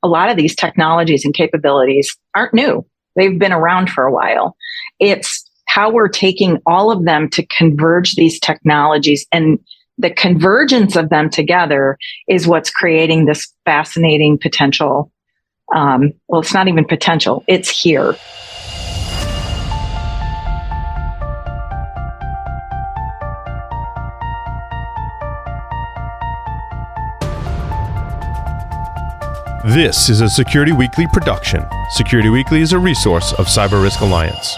a lot of these technologies and capabilities aren't new. They've been around for a while. It's how we're taking all of them to converge these technologies, and the convergence of them together is what's creating this fascinating potential. Well, it's not even potential, it's here. This is a Security Weekly production. Security Weekly is a resource of Cyber Risk Alliance.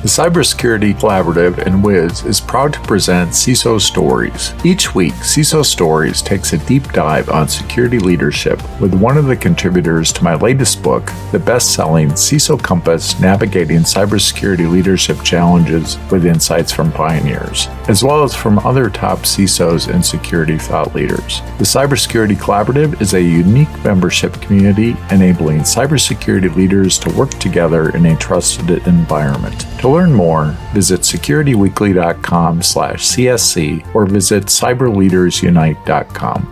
The Cybersecurity Collaborative and Wiz is proud to present CISO Stories. Each week, CISO Stories takes a deep dive on security leadership with one of the contributors to my latest book, the best-selling CISO Compass: Navigating Cybersecurity Leadership Challenges with Insights from Pioneers, as well as from other top CISOs and security thought leaders. The Cybersecurity Collaborative is a unique membership community enabling cybersecurity leaders to work together in a trusted environment. To learn more, visit securityweekly.com/CSC or visit cyberleadersunite.com.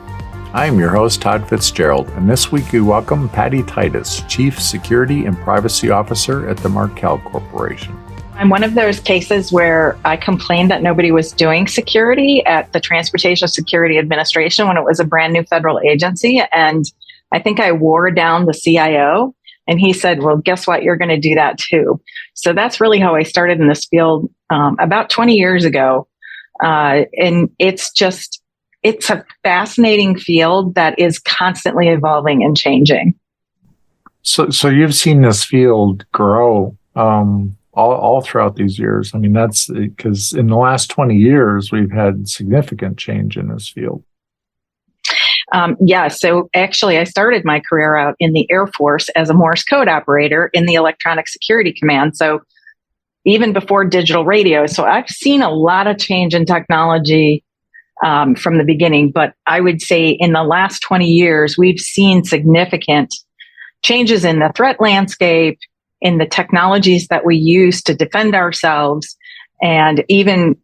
I am your host, Todd Fitzgerald, and this week we welcome Patti Titus, Chief Security and Privacy Officer at the Markel Corporation. I'm one of those cases where I complained that nobody was doing security at the Transportation Security Administration when it was a brand new federal agency. And I think I wore down the CIO. And he said, well, guess what? You're going to do that too. So that's really how I started in this field about 20 years ago. And it's a fascinating field that is constantly evolving and changing. So you've seen this field grow all throughout these years. I mean, that's because in the last 20 years, we've had significant change in this field. Yeah, so actually I started my career out in the Air Force as a Morse code operator in the Electronic Security Command. So even before digital radio. So I've seen a lot of change in technology from the beginning. But I would say in the last 20 years, we've seen significant changes in the threat landscape, in the technologies that we use to defend ourselves, and even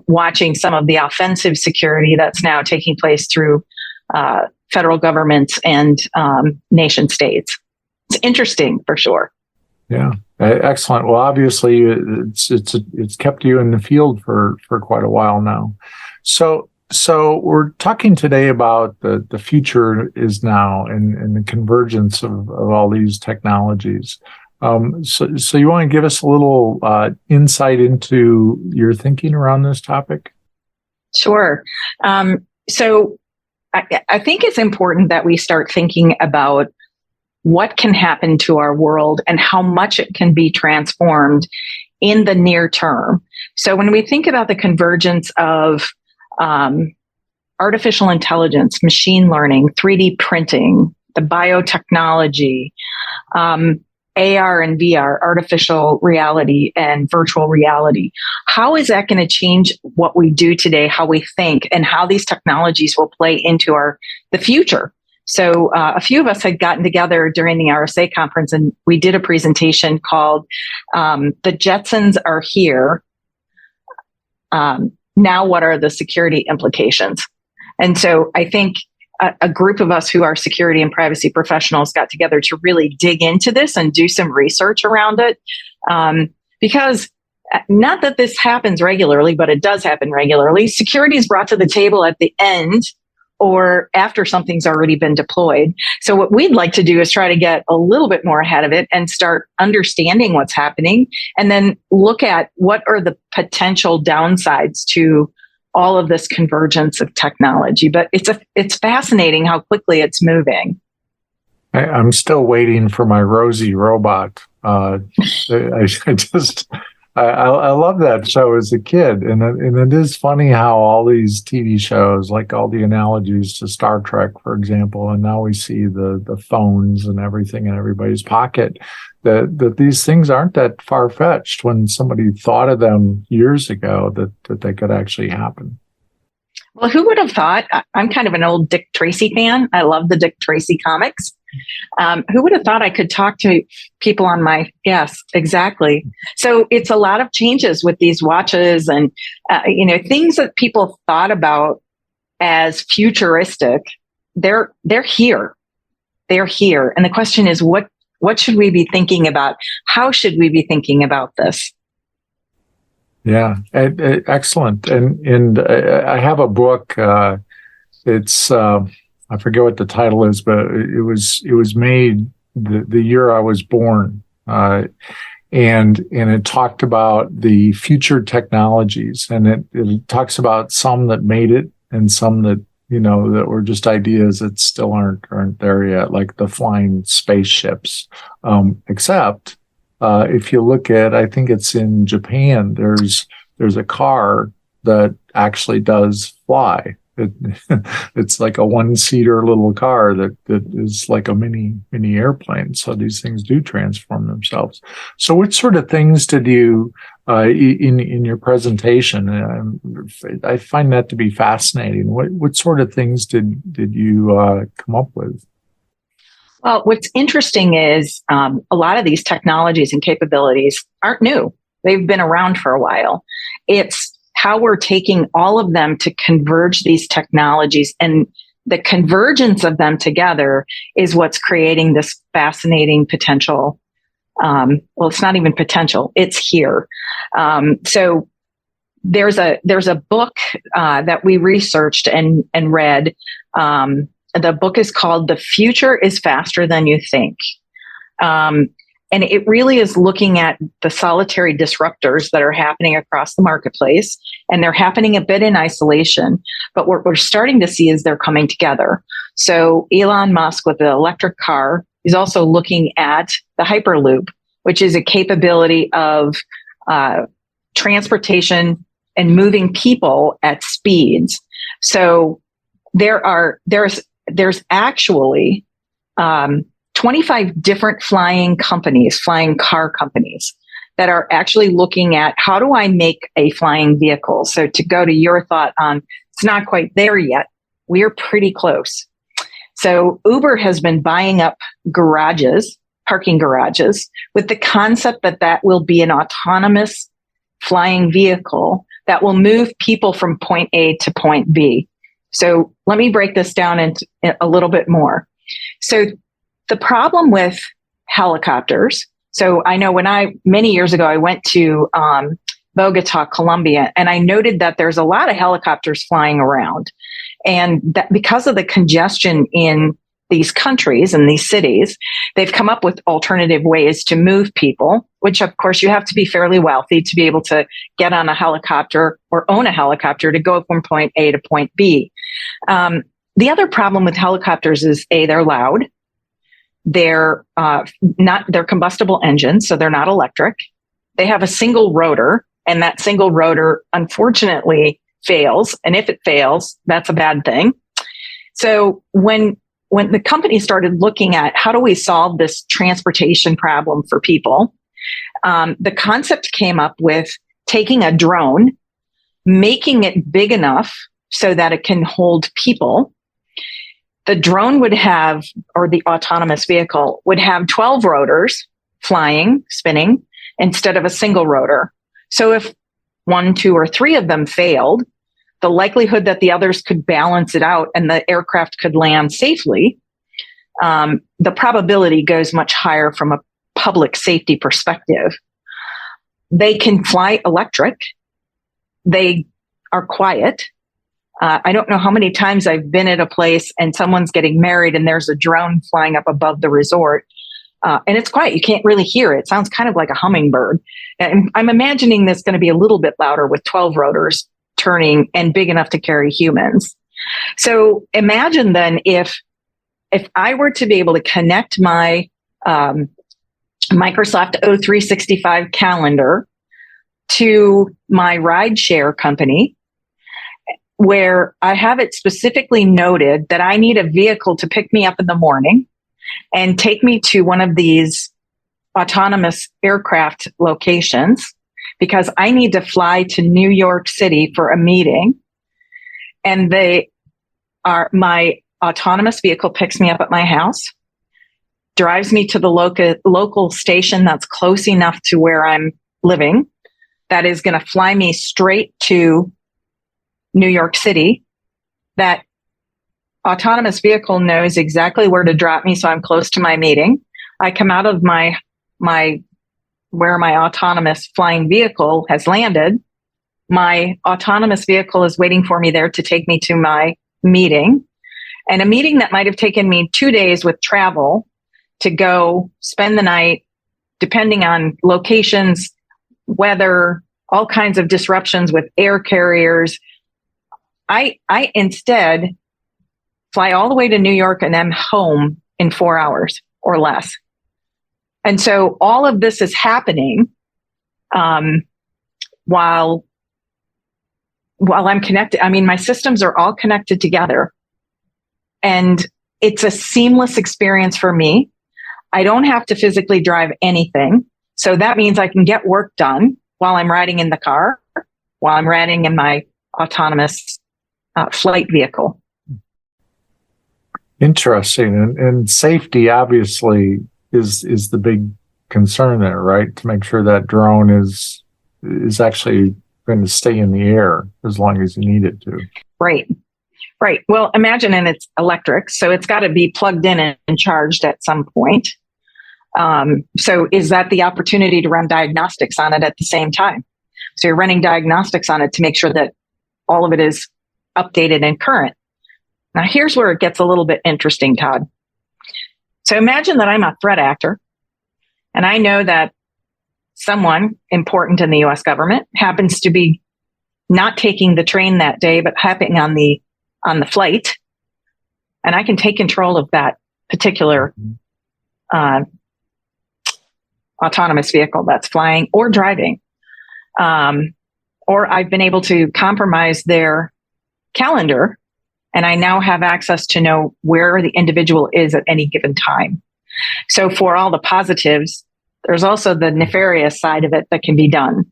watching some of the offensive security that's now taking place through federal governments and nation states. It's interesting for sure. Yeah, excellent. Well, obviously, it's kept you in the field for quite a while now. So we're talking today about the future is now and the convergence of all these technologies. So you want to give us a little insight into your thinking around this topic? Sure. So I think it's important that we start thinking about what can happen to our world and how much it can be transformed in the near term. So when we think about the convergence of artificial intelligence, machine learning, 3D printing, the biotechnology, AR and VR, artificial reality and virtual reality. How is that going to change what we do today, how we think, and how these technologies will play into the future? So a few of us had gotten together during the RSA conference, and we did a presentation called The Jetsons Are Here. Now what are the security implications? And so I think a group of us who are security and privacy professionals got together to really dig into this and do some research around it. Because not that this happens regularly, but it does happen regularly. Security is brought to the table at the end or after something's already been deployed. So what we'd like to do is try to get a little bit more ahead of it and start understanding what's happening, and then look at what are the potential downsides to all of this convergence of technology. But it's fascinating how quickly it's moving. I'm still waiting for my Rosie robot. I love that show as a kid, and it is funny how all these TV shows, like all the analogies to Star Trek, for example, and now we see the phones and everything in everybody's pocket. That these things aren't that far-fetched when somebody thought of them years ago that they could actually happen. Well, who would have thought? I'm kind of an old Dick Tracy fan. I love the Dick Tracy comics. Who would have thought I could talk to people on my, yes, exactly. So it's a lot of changes with these watches and, things that people thought about as futuristic they're here. They're here. And the question is, what should we be thinking about? How should we be thinking about this? Yeah, excellent. And I have a book. It's I forget what the title is, but it was made the year I was born, and it talked about the future technologies, and it talks about some that made it and some that that were just ideas that still aren't there yet, like the flying spaceships. Except if you look at, I think it's in Japan, there's a car that actually does fly. It's like a one-seater little car that is like a mini airplane. So these things do transform themselves. So what sort of things did you in your presentation? I find that to be fascinating. What sort of things did you come up with? Well, what's interesting is a lot of these technologies and capabilities aren't new. They've been around for a while. It's how we're taking all of them to converge these technologies, and the convergence of them together is what's creating this fascinating potential. Well, it's not even potential; it's here. So there's a book that we researched and read. The book is called "The Future is Faster Than You Think." And it really is looking at the solitary disruptors that are happening across the marketplace, and they're happening a bit in isolation. But what we're starting to see is they're coming together. So Elon Musk with the electric car is also looking at the Hyperloop, which is a capability of transportation and moving people at speeds. So there's actually 25 different flying car companies that are actually looking at how do I make a flying vehicle? So to go to your thought on, it's not quite there yet. We're pretty close. So Uber has been buying up parking garages, with the concept that will be an autonomous flying vehicle that will move people from point A to point B. So let me break this down into a little bit more. So the problem with helicopters, so I know many years ago, I went to Bogota, Colombia, and I noted that there's a lot of helicopters flying around. And that because of the congestion in these countries and these cities, they've come up with alternative ways to move people, which of course you have to be fairly wealthy to be able to get on a helicopter or own a helicopter to go from point A to point B. The other problem with helicopters is they're loud. They're combustible engines, so they're not electric. They have a single rotor, and that single rotor, unfortunately, fails. And if it fails, that's a bad thing. So when the company started looking at how do we solve this transportation problem for people, the concept came up with taking a drone, making it big enough so that it can hold people. The drone would have, or the autonomous vehicle would have 12 rotors spinning, instead of a single rotor. So if 1, 2, or 3 of them failed, the likelihood that the others could balance it out and the aircraft could land safely, the probability goes much higher from a public safety perspective. They can fly electric. They are quiet. I don't know how many times I've been at a place and someone's getting married and there's a drone flying up above the resort. And it's quiet. You can't really hear it. It sounds kind of like a hummingbird. And I'm imagining this going to be a little bit louder with 12 rotors turning and big enough to carry humans. So imagine then if I were to be able to connect my Microsoft O365 calendar to my rideshare company, where I have it specifically noted that I need a vehicle to pick me up in the morning and take me to one of these autonomous aircraft locations because I need to fly to New York City for a meeting. And my autonomous vehicle picks me up at my house, drives me to the local station that's close enough to where I'm living, that is going to fly me straight to New York City, that autonomous vehicle knows exactly where to drop me, so I'm close to my meeting. I come out of my where my autonomous flying vehicle has landed. My autonomous vehicle is waiting for me there to take me to my meeting. And a meeting that might have taken me 2 days with travel to go spend the night, depending on locations, weather, all kinds of disruptions with air carriers. I instead fly all the way to New York and I'm home in 4 hours or less. And so all of this is happening while I'm connected. I mean, my systems are all connected together. And it's a seamless experience for me. I don't have to physically drive anything. So that means I can get work done while I'm riding in the car, while I'm riding in my autonomous flight vehicle. Interesting. And safety obviously is the big concern there, right? To make sure that drone is actually going to stay in the air as long as you need it to. Right. Well, imagine, and it's electric, so it's got to be plugged in and charged at some point. So is that the opportunity to run diagnostics on it at the same time? So you're running diagnostics on it to make sure that all of it is updated and current. Now, here's where it gets a little bit interesting, Todd. So imagine that I'm a threat actor, and I know that someone important in the U.S. government happens to be not taking the train that day, but hopping on the flight, and I can take control of that particular autonomous vehicle that's flying or driving. Or I've been able to compromise their calendar, and I now have access to know where the individual is at any given time. So for all the positives, there's also the nefarious side of it that can be done.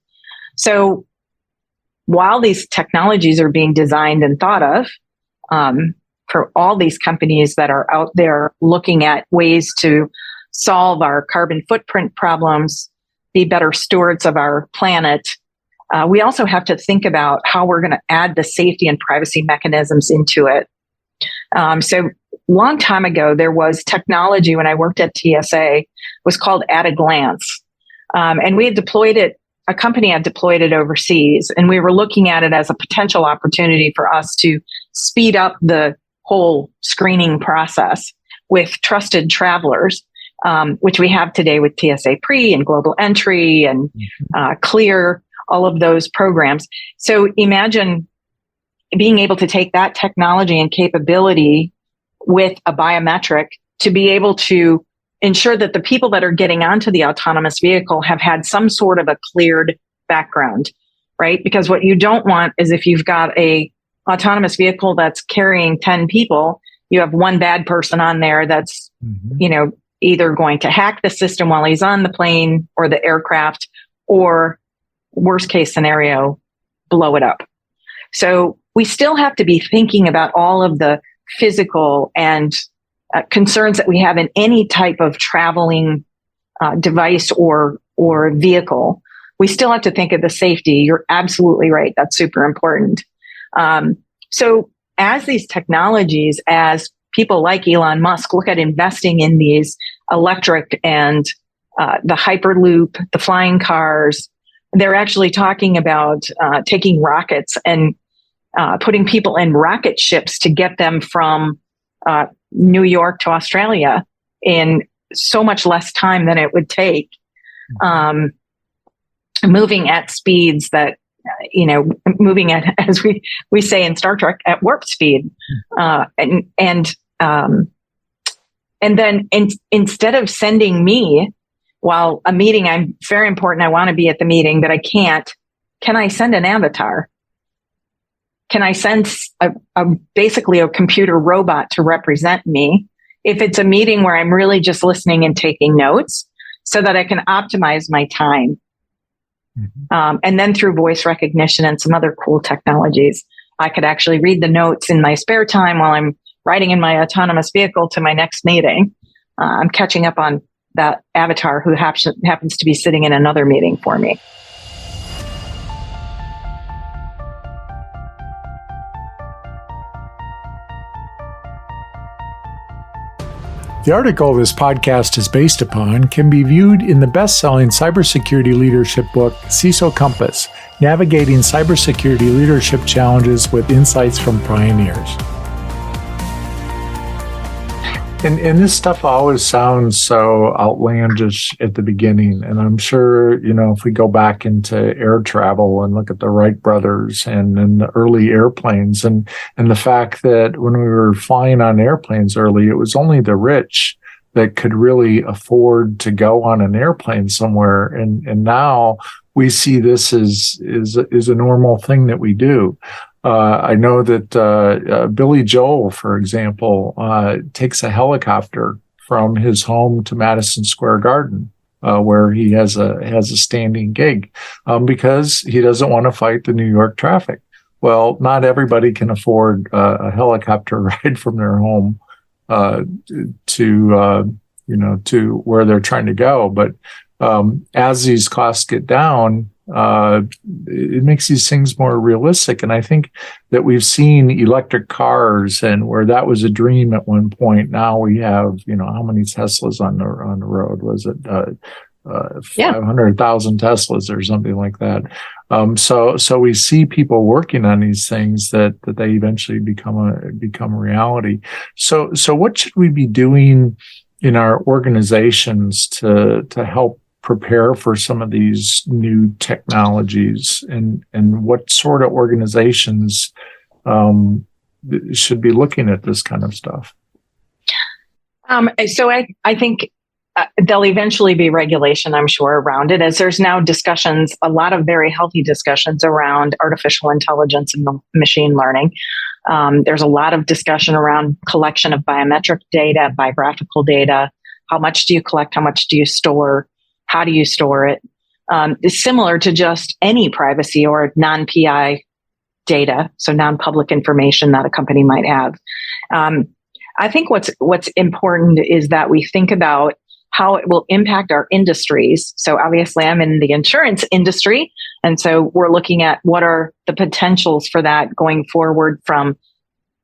So while these technologies are being designed and thought of, for all these companies that are out there looking at ways to solve our carbon footprint problems, be better stewards of our planet, we also have to think about how we're going to add the safety and privacy mechanisms into it. So long time ago, there was technology when I worked at TSA, was called At a Glance. And we had deployed it, a company had deployed it overseas, and we were looking at it as a potential opportunity for us to speed up the whole screening process with trusted travelers, which we have today with TSA Pre and Global Entry and Clear, all of those programs. So imagine being able to take that technology and capability with a biometric to be able to ensure that the people that are getting onto the autonomous vehicle have had some sort of a cleared background, right? Because what you don't want is if you've got a autonomous vehicle that's carrying 10 people, you have one bad person on there that's, either going to hack the system while he's on the plane or the aircraft, or worst case scenario, blow it up. So we still have to be thinking about all of the physical and concerns that we have in any type of traveling device or vehicle. We still have to think of the safety. You're absolutely right. That's super important. So as these technologies, as people like Elon Musk look at investing in these electric and the Hyperloop, the flying cars, they're actually talking about taking rockets and putting people in rocket ships to get them from New York to Australia in so much less time than it would take, moving at speeds that, moving at, as we say in Star Trek, at warp speed. And then instead of sending me, while a meeting, I'm very important, I want to be at the meeting, but I can't, can I send an avatar? Can I send basically a computer robot to represent me if it's a meeting where I'm really just listening and taking notes so that I can optimize my time? And then through voice recognition and some other cool technologies, I could actually read the notes in my spare time while I'm riding in my autonomous vehicle to my next meeting. I'm catching up on that avatar who happens to be sitting in another meeting for me. The article this podcast is based upon can be viewed in the best-selling cybersecurity leadership book, CISO Compass, Navigating Cybersecurity Leadership Challenges with Insights from Pioneers. And this stuff always sounds so outlandish at the beginning. And I'm sure, if we go back into air travel and look at the Wright brothers and the early airplanes and the fact that when we were flying on airplanes early, it was only the rich that could really afford to go on an airplane somewhere. And now we see this as a normal thing that we do. I know that Billy Joel, for example, takes a helicopter from his home to Madison Square Garden, where he has a standing gig, because he doesn't want to fight the New York traffic. Well, not everybody can afford a helicopter ride from their home to where they're trying to go. But as these costs get down, it makes these things more realistic. And I think that we've seen electric cars, and where that was a dream at one point, now we have, how many Teslas on the road? Was it 500,000 Teslas or something like that? So we see people working on these things that they eventually become a reality. So what should we be doing in our organizations to help prepare for some of these new technologies, and what sort of organizations should be looking at this kind of stuff? So I think there'll eventually be regulation, I'm sure, around it, as there's now discussions, a lot of very healthy discussions around artificial intelligence and machine learning. There's a lot of discussion around collection of biometric data, biographical data. How much do you collect? How much do you store? How do you store it? It's similar to just any privacy or non-PI data, so non-public information that a company might have. I think what's important is that we think about how it will impact our industries. So obviously I'm in the insurance industry, and so we're looking at what are the potentials for that going forward, from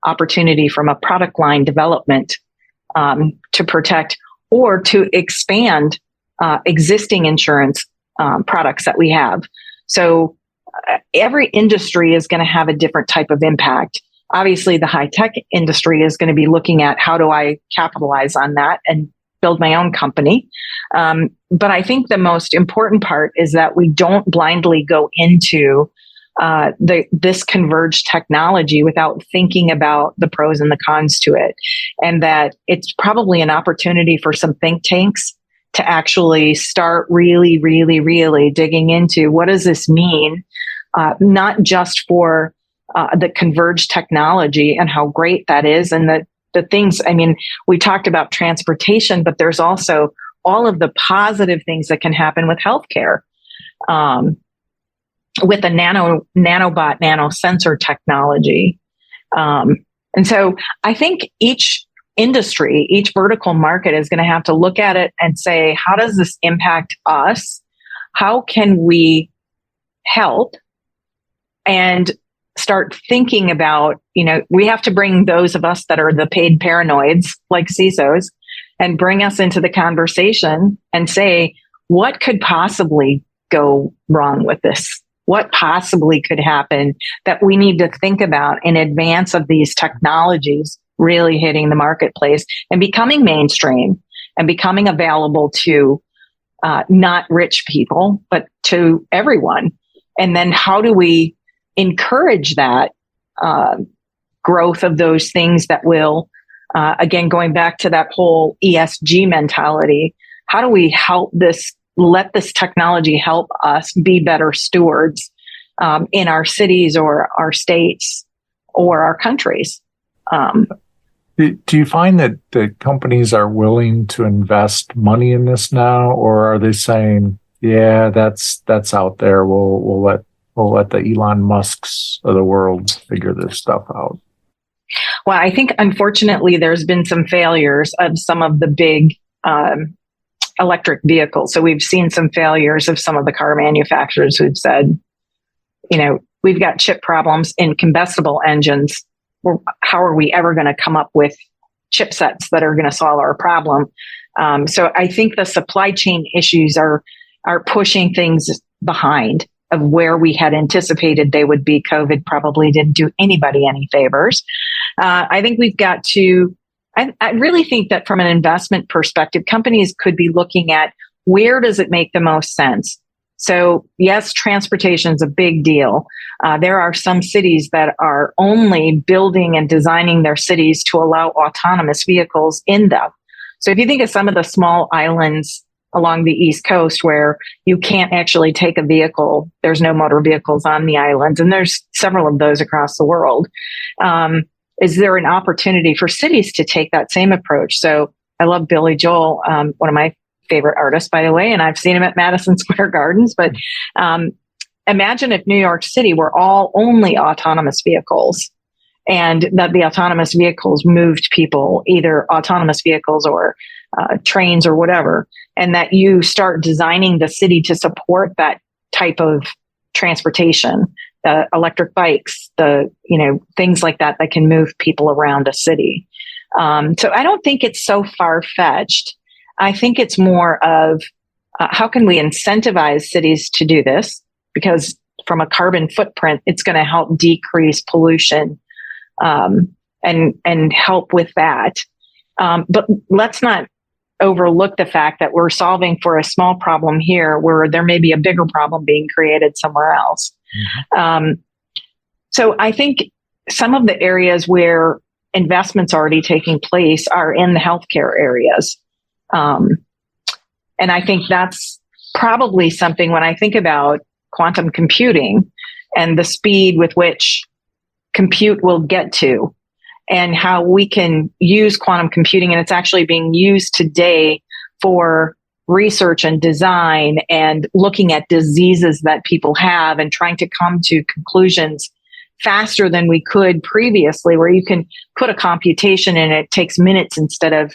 opportunity from a product line development to protect or to expand existing insurance products that we have. So every industry is going to have a different type of impact. Obviously, the high-tech industry is going to be looking at how do I capitalize on that and build my own company. But I think the most important part is that we don't blindly go into this converged technology without thinking about the pros and the cons to it. And that it's probably an opportunity for some think tanks to actually start really, really, really digging into what does this mean, not just for the converged technology and how great that is, and the things, we talked about transportation, but there's also all of the positive things that can happen with healthcare, with the nanobot, nano sensor technology. And so I think each industry, each vertical market is going to have to look at it and say, how does this impact us? How can we help? And start thinking about, we have to bring those of us that are the paid paranoids, like CISOs, and bring us into the conversation and say, what could possibly go wrong with this? What possibly could happen that we need to think about in advance of these technologies really hitting the marketplace and becoming mainstream and becoming available to not rich people, but to everyone? And then how do we encourage that growth of those things that will, again, going back to that whole ESG mentality, how do we let this technology help us be better stewards in our cities or our states or our countries? Do you find that the companies are willing to invest money in this now, or are they saying, yeah, that's out there, we'll let the Elon Musks of the world figure this stuff out? Well, I think unfortunately there's been some failures of some of the big electric vehicles. So we've seen some failures of some of the car manufacturers who've said, we've got chip problems in combustible engines. How are we ever going to come up with chipsets that are going to solve our problem. So I think the supply chain issues are pushing things behind of where we had anticipated they would be. COVID probably didn't do anybody any favors. I think we've got to, I really think that from an investment perspective, companies could be looking at where does it make the most sense? So yes, transportation is a big deal. There are some cities that are only building and designing their cities to allow autonomous vehicles in them. So if you think of some of the small islands along the East Coast where you can't actually take a vehicle, there's no motor vehicles on the islands, and there's several of those across the world. Is there an opportunity for cities to take that same approach? So I love Billy Joel, one of my favorite artists, by the way, and I've seen him at Madison Square Gardens. But imagine if New York City were all only autonomous vehicles, and that the autonomous vehicles moved people, either autonomous vehicles or trains or whatever, and that you start designing the city to support that type of transportation, the electric bikes, the things like that can move people around a city. So I don't think it's so far-fetched. I think it's more of how can we incentivize cities to do this? Because from a carbon footprint, it's going to help decrease pollution and help with that. But let's not overlook the fact that we're solving for a small problem here where there may be a bigger problem being created somewhere else. Mm-hmm. So I think some of the areas where investments already taking place are in the healthcare areas. And I think that's probably something when I think about quantum computing and the speed with which compute will get to, and how we can use quantum computing. And it's actually being used today for research and design and looking at diseases that people have and trying to come to conclusions faster than we could previously, where you can put a computation in, it takes minutes instead of,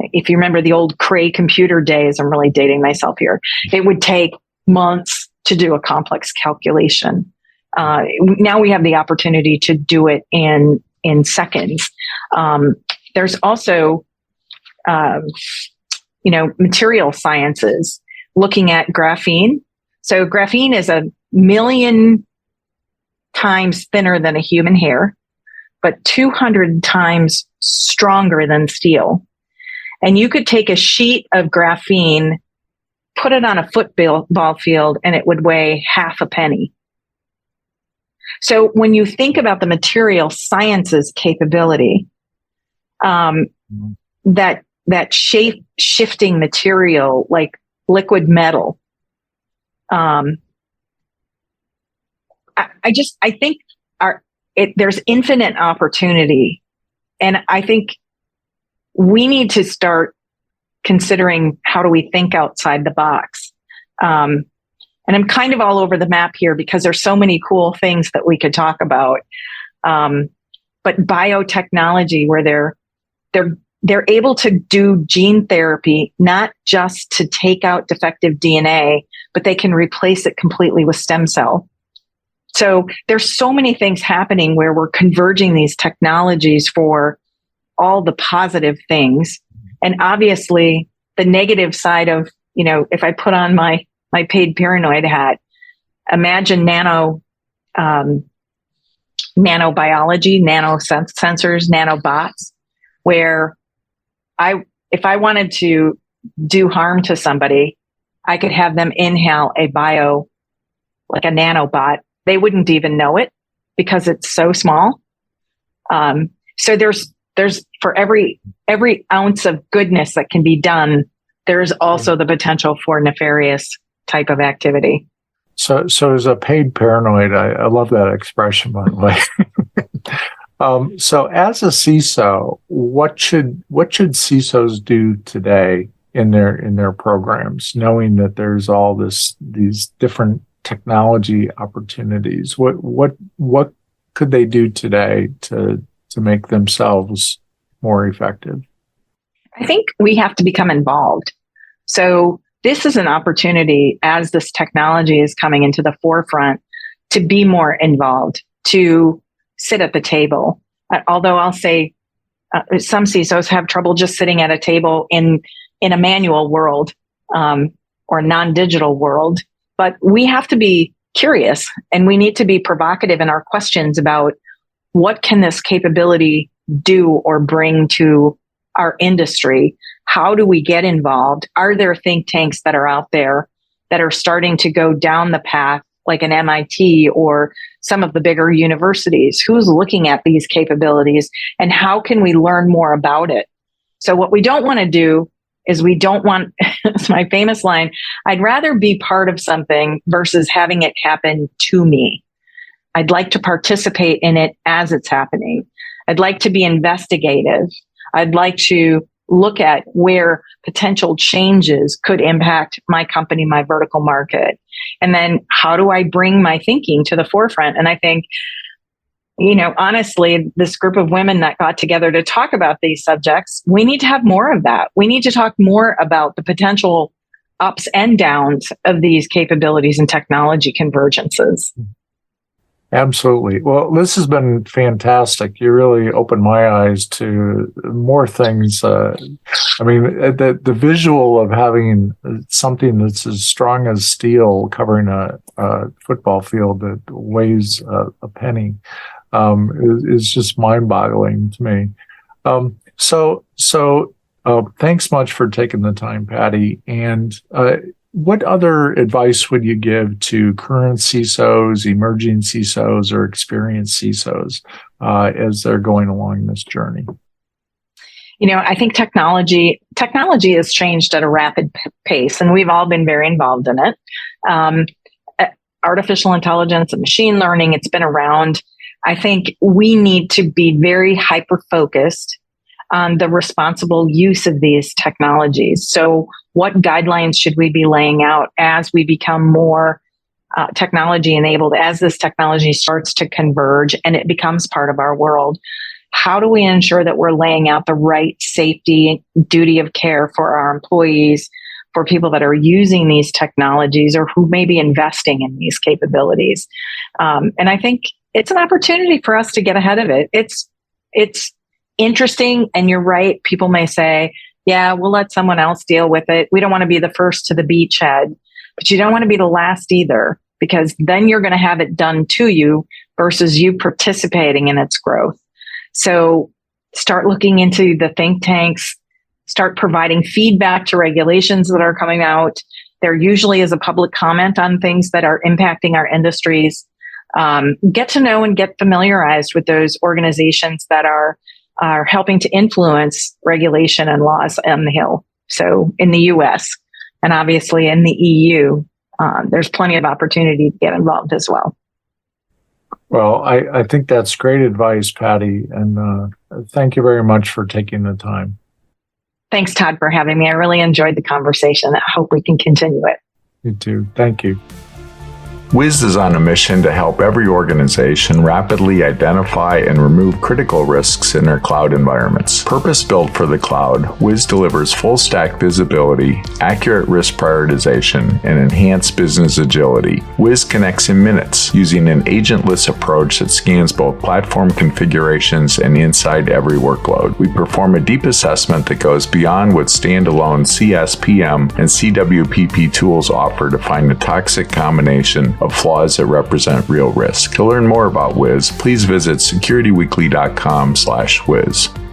if you remember the old Cray computer days, I'm really dating myself here, it would take months to do a complex calculation. Now we have the opportunity to do it in seconds. There's also, material sciences, looking at graphene. So graphene is 1,000,000 times thinner than a human hair, but 200 times stronger than steel. And you could take a sheet of graphene, put it on a football field, and it would weigh half a penny. So when you think about the material sciences capability, that shape shifting material like liquid metal, I think there's infinite opportunity, and I think we need to start considering how do we think outside the box. And I'm kind of all over the map here because there's so many cool things that we could talk about. But biotechnology, where they're able to do gene therapy, not just to take out defective DNA, but they can replace it completely with stem cell. So there's so many things happening where we're converging these technologies for all the positive things. And obviously the negative side of, if I put on my paid paranoid hat, imagine nanobiology, nano sensors, nanobots, where if I wanted to do harm to somebody, I could have them inhale like a nanobot. They wouldn't even know it because it's so small. So there's for every ounce of goodness that can be done, there's also the potential for nefarious type of activity. So as a paid paranoid, I love that expression, by the way. So as a CISO, what should CISOs do today in their programs, knowing that there's all these different technology opportunities? What could they do today to make themselves more effective? I think we have to become involved. So this is an opportunity, as this technology is coming into the forefront, to be more involved, to sit at the table. Although I'll say some CISOs have trouble just sitting at a table in a manual world or non-digital world. But we have to be curious, and we need to be provocative in our questions about what can this capability do or bring to our industry? How do we get involved? Are there think tanks that are out there that are starting to go down the path, like an MIT or some of the bigger universities? Who's looking at these capabilities, and how can we learn more about it? So what we don't want to do is it's my famous line, I'd rather be part of something versus having it happen to me. I'd like to participate in it as it's happening. I'd like to be investigative. I'd like to look at where potential changes could impact my company, my vertical market. And then how do I bring my thinking to the forefront? And I think, honestly, this group of women that got together to talk about these subjects, we need to have more of that. We need to talk more about the potential ups and downs of these capabilities and technology convergences. Absolutely. Well, this has been fantastic. You really opened my eyes to more things. The visual of having something that's as strong as steel covering a football field that weighs a penny is just mind-boggling to me. So thanks much for taking the time, Patti. And what other advice would you give to current CISOs, emerging CISOs, or experienced CISOs as they're going along this journey? I think technology has changed at a rapid pace, and we've all been very involved in it. Artificial intelligence and machine learning, it's been around. I think we need to be very hyper-focused on the responsible use of these technologies. So what guidelines should we be laying out as we become more technology enabled, as this technology starts to converge and it becomes part of our world? How do we ensure that we're laying out the right safety and duty of care for our employees, for people that are using these technologies or who may be investing in these capabilities? And I think it's an opportunity for us to get ahead of it. It's interesting, and you're right. People may say, yeah, we'll let someone else deal with it. We don't want to be the first to the beachhead, but you don't want to be the last either, because then you're going to have it done to you versus you participating in its growth. So start looking into the think tanks, start providing feedback to regulations that are coming out. There usually is a public comment on things that are impacting our industries. Get to know and get familiarized with those organizations that are helping to influence regulation and laws on the Hill. So in the US and obviously in the EU, there's plenty of opportunity to get involved as well. Well, I think that's great advice, Patti, and thank you very much for taking the time. Thanks, Todd, for having me. I really enjoyed the conversation. I hope we can continue it. You too. Thank you. WIS is on a mission to help every organization rapidly identify and remove critical risks in their cloud environments. Purpose-built for the cloud, WIS delivers full-stack visibility, accurate risk prioritization, and enhanced business agility. WIS connects in minutes using an agentless approach that scans both platform configurations and inside every workload. We perform a deep assessment that goes beyond what standalone CSPM and CWPP tools offer to find the toxic combination of flaws that represent real risk. To learn more about WIS, please visit securityweekly.com/WIS.